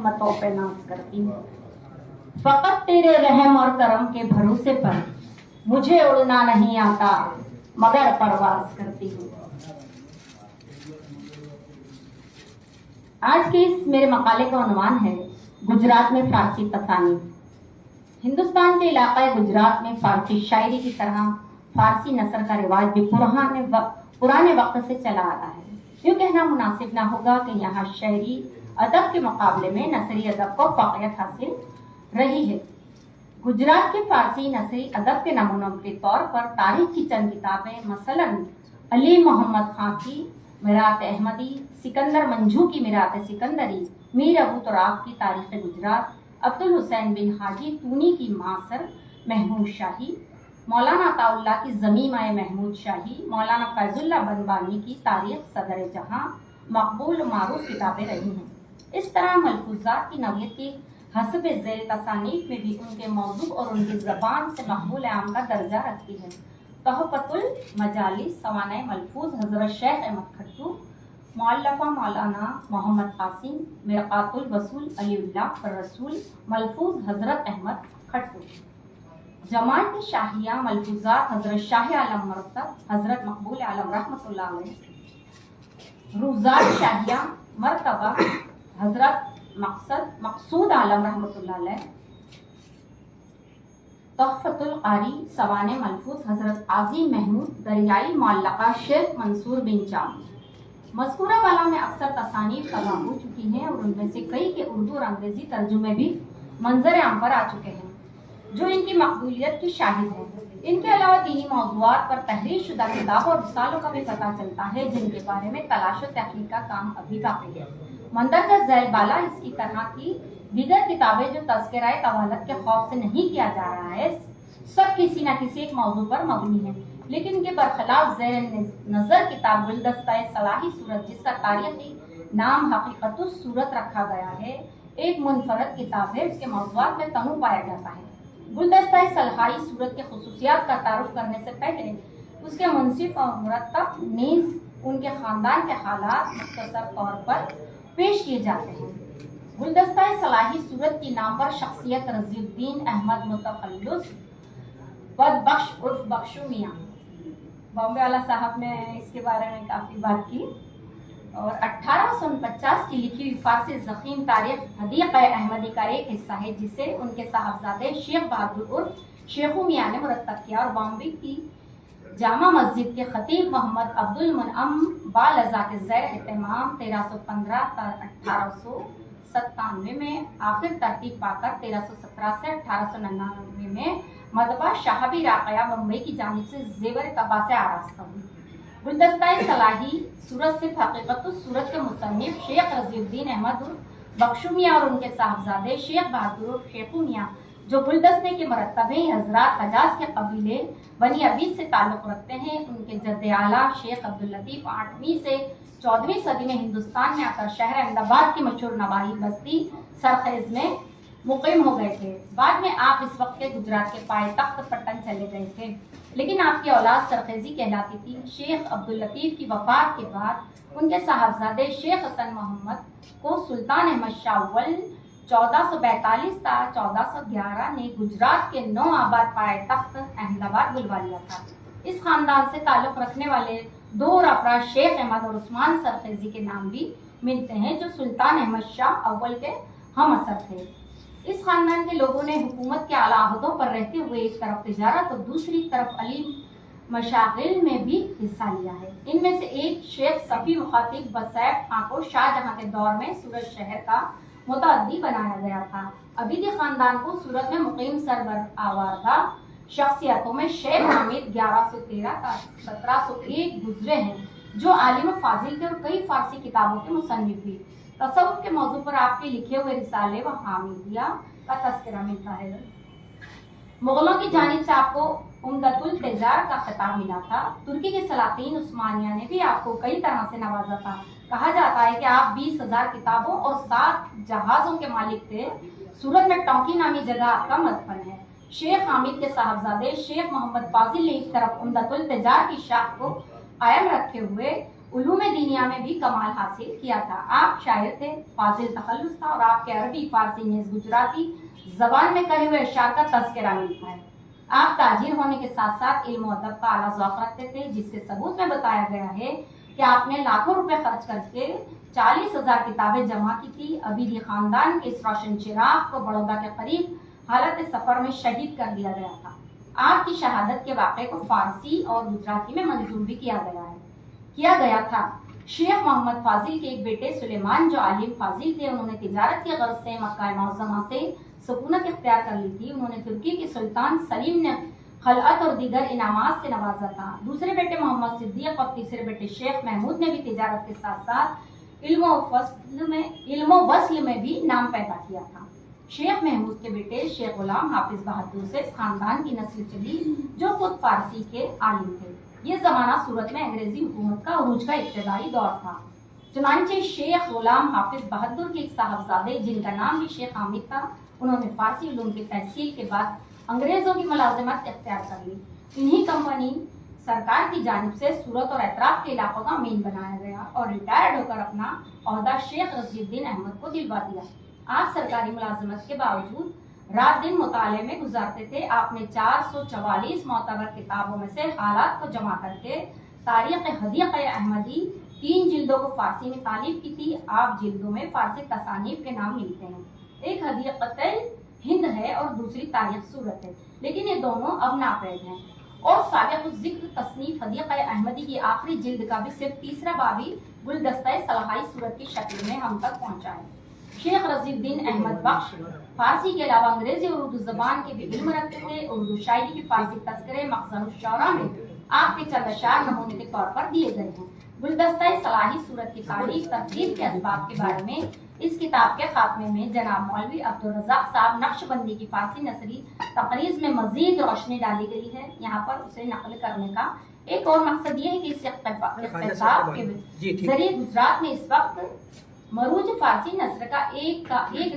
रहमतों पे नाज करती हूँ। फकत तेरे रहम और करम के भरोसे पर मुझे उड़ना नहीं आता मगर परवाज करती हूँ। आज के इस मेरे मकाले का उन्वान है गुजरात में फारसी तसानी। हिंदुस्तान के इलाका गुजरात में फारसी शायरी की तरह फारसी नसर का रिवाज भी पुराने वक्त से चला आ रहा है। यूँ कहना मुनासिब ना होगा कि यहाँ शायरी अदब के मुकाबले में नसरी अदब को फ़ौक़ियत हासिल रही है। गुजरात के फारसी नसरी अदब के नमूनों के तौर पर तारीख की चंद किताबें मसलन अली मोहम्मद खां की मिरात अहमदी, सिकंदर मंजू की मिरात सिकंदरी, मीर अबू तुराब की तारीख गुजरात, अब्दुल हुसैन बिन हाजी तूनी की मासर महमूद शाही, मौलाना अताउल्लाह की ज़मीमाए महमूद शाही, मौलाना फैजुल्लाह बनबानी की तारीख सदर जहां मकबूल मारूफ किताबें रही हैं। इस तरह मलफूज़ात की नौयत की हस्ब ज़ैल तसानीफ में भी उनके मौज़ू और उनकी ज़बान से मकबूल आम का दर्जा रखती है। तोहफ़तुल मजालिस सवाने मलफूज़ हज़रत शेख अहमद खट्टू, मुअल्लफ़ा मौलाना मोहम्मद कासिम, मिरक़ातुल वसूल अलीउल्लाह रसूल मलफूज़ हज़रत अहमद खट्टू, जमात शाहिया मलफूज़ात हज़रत शाह आलम मरतब हज़रत मकबूल आलम रहमतुल्लाह अलैह, रूज़ात शाहिया मरतबा हज़रत मक़सूद आलम रहमतुल्लाह अलैह, तोहफ़तुल क़ारी सवाने मलफूज़ हज़रत आज़ीम महमूद दरियाई मुअल्लक़ा शेख मंसूर बिन चाम। मज़कूरा वाला में अक्सर तसानीफ तबाह हो चुकी हैं और उनमें से कई के उर्दू और अंग्रेज़ी तर्जुमे भी मंजर आम पर आ चुके हैं जो इनकी मकबूलियत की शाहिद है। इनके अलावा दीनी मौज़ूआत पर तहरीर शुदा किताब और रिसालों का भी पता चलता है जिनके बारे में तलाश व तहक़ीक़ का काम अभी बाकी है। मंदरजा ज़ैल बाला इसकी तरह की दीगर किताबें जो तज़किराए तवालत के खौफ से नहीं किया जा रहा है, सब किसी न किसी एक मौजू पर मबनी है, लेकिन इनके बरखिलाफ ज़ेर नज़र किताब गुलदस्ता सलाही सूरत जिसका तारीख़ी नाम हकीकतुस सूरत रखा गया है, एक मुनफरद किताब है। इसके मौज़ूआत में तनू पाया जाता है। गुलदस्ता सलाही सूरत के खुसूसियात का तारुफ करने से पहले उसके मुनसिफ और मुरतब नीज़ उनके ख़ानदान के हालात मुख्तसर तौर पर पेश किए जाते हैं। गुलदस्ता सलाही सूरत की नामवर शख्सियत रज़ीउद्दीन अहमद मुतखल्लिस बदबख्श उर्फ बख्शू मियाँ, बॉम्बे वाला साहब ने इसके बारे में काफ़ी बात की और 1849 की लिखी हुई फारसी ज़ख़ीम तारीख़ हदीक़ अहमदी का एक हिस्सा है जिसे उनके साहबजादे शेख बहादुर उर्फ शेखू मियाँ ने मुरत्तब किया और बॉम्बे की जामा मस्जिद के खतीब मोहम्मद अब्दुल मुनअम बालज़ा के ज़ैर एहतमाम 1315 ta 1897 में आखिर तरतीब पाकर 1317 से 1899 में मदबा शाहबी राक़या मुंबई की जानिब से ज़ेवर तबा से आरास्ता हुई। गुलदस्ता सलाही सूरत सिर्फ हकीकतुस सूरत के मुसन्निफ शेख रज़ीउद्दीन अहमद उर्फ बख्शू मियाँ और उनके साहबजादे शेख बहादुर उर्फ शेखू मियाँ जो गुलदस्ते के मरतब हैं, हज़रात हजाज के कबीले बनी अबीद से ताल्लुक़ रखते हैं। उनके जद्द आला शेख अब्दुल लतीफ़ 8वीं से 14वीं सदी में हिंदुस्तान में आकर शहर अहमदाबाद की मशहूर नवाही बस्ती सरखेज़ में मुक़ीम हो गए थे। बाद में आप इस वक्त के गुजरात के पायतख्त पट्टन चले गए थे, लेकिन आपकी औलाद सरखेज़ी कहलाती थी। शेख अब्दुल लतीफ़ की वफ़ात के बाद उनके साहबजादे शेख हसन मोहम्मद को सुल्तान अहमद शाह अव्वल 1442 ta 1411 ने गुजरात के नौ आबाद पायतख्त अहमदाबाद बुलवा लिया था। इस खानदान से ताल्लुक़ रखने वाले दो और अफराद शेख अहमद और उस्मान सरखेज़ी के नाम भी मिलते हैं जो सुल्तान अहमद शाह अव्वल के हम असर थे। इस खानदान के लोगों ने हुकूमत के आला अहदों पर रहते हुए एक तरफ तिजारत और दूसरी तरफ अली मशागिल में भी हिस्सा लिया है। इनमें से एक शेख सफ़ी मुखातिब बसैफ खां को शाहजहां के दौर में सूरत शहर का मुतअद्दी बनाया गया था। अबीदी खानदान को सूरत में मुकीम सरबराह शख्सियतों में शेख हामिद 1113 ta 1701 गुजरे हैं जो आलिम फाजिल थे और कई फारसी किताबों के मुसन्निफ भी। तसव्वुफ के मौजू पर आपके लिखे हुए रिसाले व हामिदिया का तज़किरा मिलता है। मुग़लों की जानिब से आपको उम्दतुल तिजार का खिताब मिला था। तुर्की के सलातीन उस्मानिया ने भी आपको कई तरह से नवाजा था। कहा जाता है कि आप 20,000 किताबों और 7 जहाज़ों के मालिक थे। सूरत में टोंकी नामी जगह आपका मदफन है। शेख हामिद के साहबजादे शेख मोहम्मद फाजिल ने एक तरफ उम्दतुल तिजार की शाख को कायम रखे हुए उलूम दीनिया में भी कमाल हासिल किया था। आप शायर थे, फाजिल तखल्लुस था और आपके अरबी, फारसी, नेज़ गुजराती जबान में करे हुए अशार का तज़किरा मिलता है। आप ताजिर होने के साथ साथ इल्म और अदब का आला ज़ौक़ रखते थे, जिसके सबूत में बताया गया है कि आपने लाखों रुपए खर्च करके 40,000 किताबें जमा की थी। अबीदी खानदान के इस रोशन चिराग को बड़ौदा के करीब हालत सफर में शहीद कर दिया गया था। आपकी शहादत के वाक़े को फारसी और गुजराती में मंजूर भी किया गया था। शेख मोहम्मद फाजिल के एक बेटे सुलेमान जो आलिम फाजिल थे, उन्होंने तिजारत की गर्ज से मक्का मुअज़्ज़मा से सुकूनत इख्तियार कर ली थी। उन्होंने तुर्की के सुल्तान सलीम ने खलअत और दीगर इनामात से नवाजा था। दूसरे बेटे मोहम्मद सिद्दीक और तीसरे बेटे शेख महमूद ने भी तिजारत के साथ साथ इल्म वस्ल में भी नाम पैदा किया था। शेख महमूद के बेटे शेख गुलाम हाफिज बहादुर से इस खानदान की नस्ल चली, जो खुद फारसी के आलिम थे। ये जमाना सूरत में अंग्रेजी हुकूमत का उरूज का इब्तदाई दौर था। चुनांचे शेख गुलाम हाफिज बहादुर के एक साहबजादे, जिनका नाम भी शेख हामिद था, उन्होंने फारसी उलूम की तहसील के बाद अंग्रेजों की मुलाजिमत इख्तियार कर ली। इन्हीं कंपनी सरकार की जानिब से सूरत और अतराफ के इलाकों का अमीन बनाया गया और रिटायर्ड होकर अपना ओहदा शेख रजीउद्दीन अहमद को दिलवा दिया। आप सरकारी मुलाजिमत के बावजूद रात दिन मुताले में गुजारते थे। आपने 444 मोतबर किताबों में से हालात को जमा करके तारीख़ हदीक़ अहमदी 3 जिल्दों को फारसी में तालीफ की थी। आप जिल्दों में फारसी तसानीफ के नाम मिलते हैं। एक हदीक़तुल हिंद है और दूसरी तारीख़ सूरत है, लेकिन ये दोनों अब नापैद हैं। और साबिक़ ज़िक्र तसनीफ़ हदीक़ अहमदी की आखिरी जिल्द का भी सिर्फ तीसरा बाबी गुलदस्ता सलाही सूरत की शक्ल में हम तक पहुँचा है। शेख रजीउद्दीन अहमद बख्श फारसी के अलावा अंग्रेजी और उर्दू जबान के भी इल्म रखते थे। उर्दू शायरी की फारसी तस्करे मक़ज़रुश्शौरा में आपके चंद अशार नमूने के तौर पर दिए गए हैं। गुलदस्ता सलाही सूरत की तारीख तरतीब के असबाब के बारे में इस किताब के खात्मे में जनाब मौलवी अब्दुल रज़ाक साहब नक्शबंदी की फारसी नसरी तकरीज में मजीद रोशनी डाली गई है। यहाँ पर उसे नकल करने का एक और मकसद ये है कि इस इख्तिसाब के जरिए गुजरात में इस वक्त मरूज फारसी नस्र का एक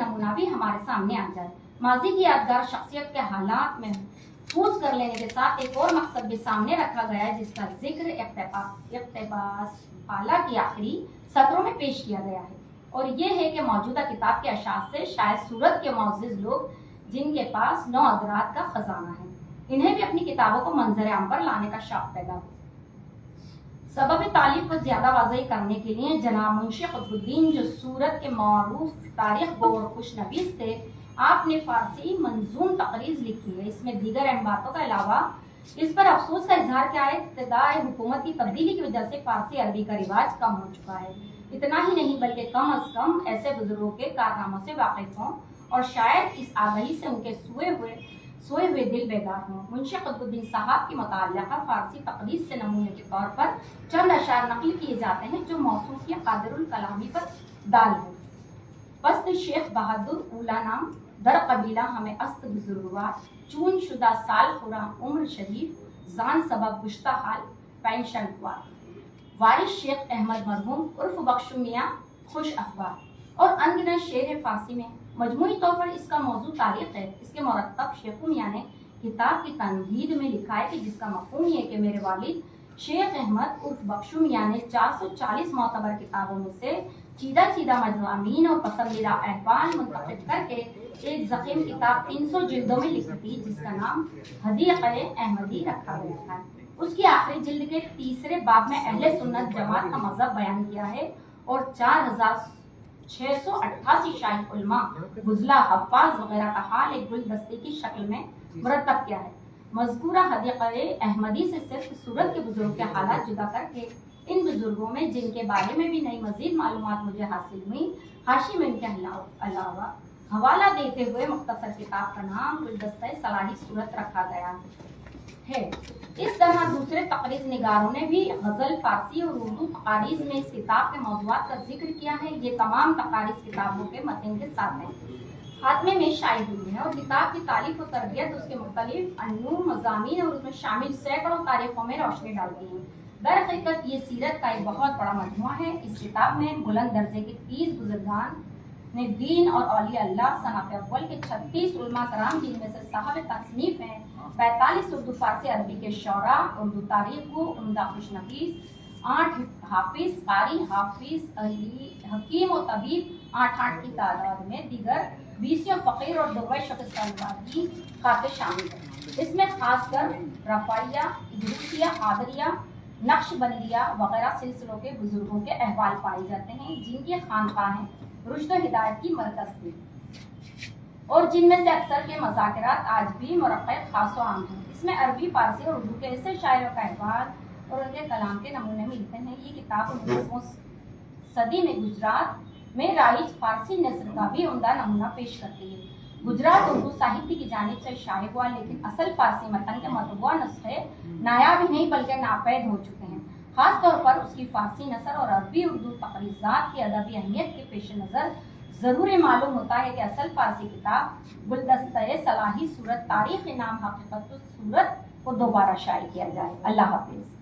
नमूना भी हमारे सामने आ जाए। माजी की यादगार शख्सियत के हालात में फूज कर लेने के साथ एक और मकसद भी सामने रखा गया है, जिसका जिक्र इक़्तिबास पाला की आखिरी सत्रों में पेश किया गया है, और ये है कि मौजूदा किताब के अशार से शायद सूरत के मुअज़्ज़िज़ लोग जिनके पास 9 अदरात का खजाना है, इन्हें भी अपनी किताबों को मंजर आम पर लाने का शौक पैदा हो। सबब तालीफ को ज्यादा वाज़ेह करने के लिए जनाब मुंशी कुतुबुद्दीन, जो सूरत के मारूफ तारीख गो और खुशनवीस थे, आपने फारसी मंजूम तकरीज लिखी है। इसमें दीगर अहम बातों के अलावा इस पर अफसोस का इजहार क्या है, इब्तिदाई हुकूमत की तब्दीली की वजह से फारसी अरबी का रिवाज कम हो चुका है। इतना ही नहीं बल्कि कम अज कम ऐसे बुजुर्गों के कारनामों से वाकिफ हों और शायद इस आगाही से उनके सोए हुए दिल बेदार हों। मुंशी कुतुबुद्दीन साहब की मुताल्लिक़ा फारसी तकरीज से नमूने के तौर पर चंद अशार नकल किए जाते हैं, जो मौसूफ़ या कादिरुल कलामी पर दाल है। पस्त शेख बहादुर उला नाम दर कबीला हमें अस्त बुजुर्गवा चून शुदा साल खुरा उम्र शरीफ जान सबब गुश्ता हाल पेंशन वारिस शेख अहमद मरहूम उर्फ बख्शु मियाँ खुश अखबार और अनगिनत शेर फारसी में। मजमूई तौर पर इसका मौजू तारीख है। इसके मुरत्तब शेख मियाँ ने किताब की तमहीद में लिखा है कि जिसका मफ़हूम ये कि मेरे वालिद शेख अहमद उर्फ बख्शु मियाँ ने 440 मोतबर किताबों में से चीदा मज़ामीन और पसंदीदा अहवाल मुंतखब करके एक ज़ख़ीम किताब 300 जिल्दों में लिखी थी, जिसका नाम हदीक़-ए अहमदी रखा गया था। उसकी आखिरी जिल्द के तीसरे बाब में अहले सुन्नत जमात का मज़हब बयान किया है और 4688 शाइख उलमा, बुज़ला, हफ़ाज़ वगैरह का हाल एक गुलदस्ते की शक्ल में मुरतब किया है। मज़कूरा हदीक़-ए अहमदी से सिर्फ सूरत के बुजुर्ग के हालात जुदा करके इन बुजुर्गों में जिनके बारे में भी नई मज़ीद मालूमात मुझे हासिल हुई, हाशी में इनके अलावा हवाला देते हुए मुख्तसर किताब का नाम गुलदस्ता सलाही सूरत रखा गया है। इस तरह दूसरे तकरीज निगारों ने भी गज़ल, फारसी और उर्दू तकारीज में इस किताब के मौज़ूआत का जिक्र किया है। ये तमाम तकारीज किताबों के मतन के साथ हैं, खात्मे में शाये हुई है और किताब की तारीफ और तरबियत उसके मुख्तलिफ अनून मज़ामीन और उसमें शामिल सैकड़ों तारीखों में रोशनी डालती है। दरहकीकत ये सीरत का एक बहुत बड़ा मजमुआ है। इस किताब में बुलंद दर्जे के 30 बुजुर्गान ने दीन और औलिया अल्लाह सनफ़ अव्वल के 36 उलमा कराम, जिनमें से साहब तसनीफ़ हैं 45 उर्दू फारसी अरबी के शौरा, उर्दू तारीख को उम्दा खुशनवीस 8 हाफिज, कारी, हाफिज, अली, हकीम और तबीब 8 की तादाद में दीगर 20 फ़कीर और दुर्वे शख्सवादी खाते शामिल हैं। इसमें खासकर रफ़ाइया, इदरीसिया, कादरिया, नक्शबंदिया वगैरह सिलसिलों के बुजुर्गों के अहवाल पाए जाते हैं, जिनकी खानकाहें रुश्द व हिदायत की मरकज़ थी और जिनमें से अक्सर के मज़ाकिरात आज भी मुरक्कब खास व आम हैं। इसमें अरबी, फारसी और उर्दू के ऐसे शायरों का अहवाल और उनके कलाम के नमूने मिलते हैं। ये किताब 19वीं सदी में गुजरात में राइज फारसी नस्र का भी उम्दा नमूना पेश करती है। गुजरात उर्दू साहित्य की जानिब से शाये हुआ, लेकिन असल फारसी मतन के मतबूआ नुस्खे नायाब ही नहीं बल्कि नापैद हो चुके हैं। खास तौर पर उसकी फारसी नसर और अरबी उर्दू तकरीज़ात की अदबी अहमियत के पेश नज़र ज़रूरी मालूम होता है कि असल फारसी किताब गुलदस्ता सलाही सूरत तारीख़ नाम हकीकत सूरत को दोबारा शाये किया जाए। अल्लाह हाफ़िज़।